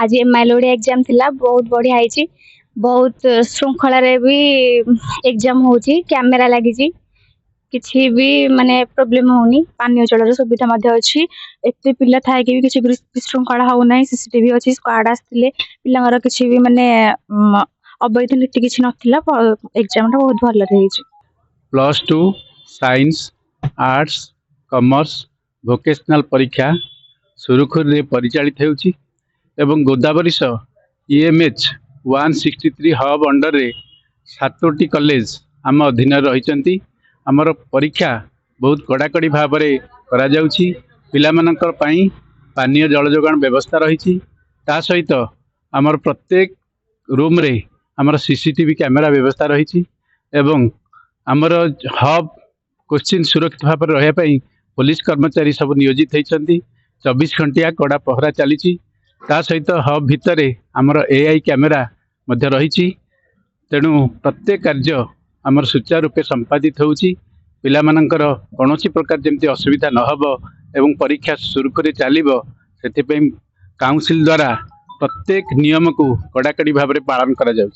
आज MIL Odia exam थिला बहुत बढ़िया होईची। बहुत श्रृंखला रे भी एग्जाम होची। कैमरा लागी छी, किसी भी माने प्रोब्लेम होनी। पानी जलर सुविधा मध्य अछि। एते पिल्ला थाए कि भी किसी विशृंखला हो नाही। सीसीटीवी अछि, स्क्वाड आस्थिले पिल्लांगर किसी भी माने अवैध नीति किसी नथिला। एग्जाम टा बहुत भल रे होईची। +2 साइंस आर्ट्स कॉमर्स वोकेशनल परीक्षा सुरुखुरु परिचालित होउची एवं गोदावरीश ईएमएच 163 हब अंडर रे 7टी कॉलेज आम अधीन रही। आमर परीक्षा बहुत कड़ाकड़ी भाव में करा जाउची। पिलामानंकर पई पानीय जल जोगान व्यवस्था रही। ता सहित आमर प्रत्येक रूम रे आमर सीसीटीवी कैमेरा व्यवस्था रही एवं आमर हब क्वेश्चन सुरक्षित भाव में रही पुलिस कर्मचारी सब नियोजित होती। 24 घंटिया कड़ा पहरा चली। ता सहित हब भितर आमर एआई कैमेरा मध्य रही। तेणु प्रत्येक कार्य आमर सुचारू रूपे संपादित होउची। पिलामानंकर कौनसी प्रकार जमती असुविधा न हो एवं परीक्षा सुरुखुरे चलिबो सेथिपई काउंसिल द्वारा प्रत्येक नियम को कड़ाकड़ी भाव में पालन करा जाउची।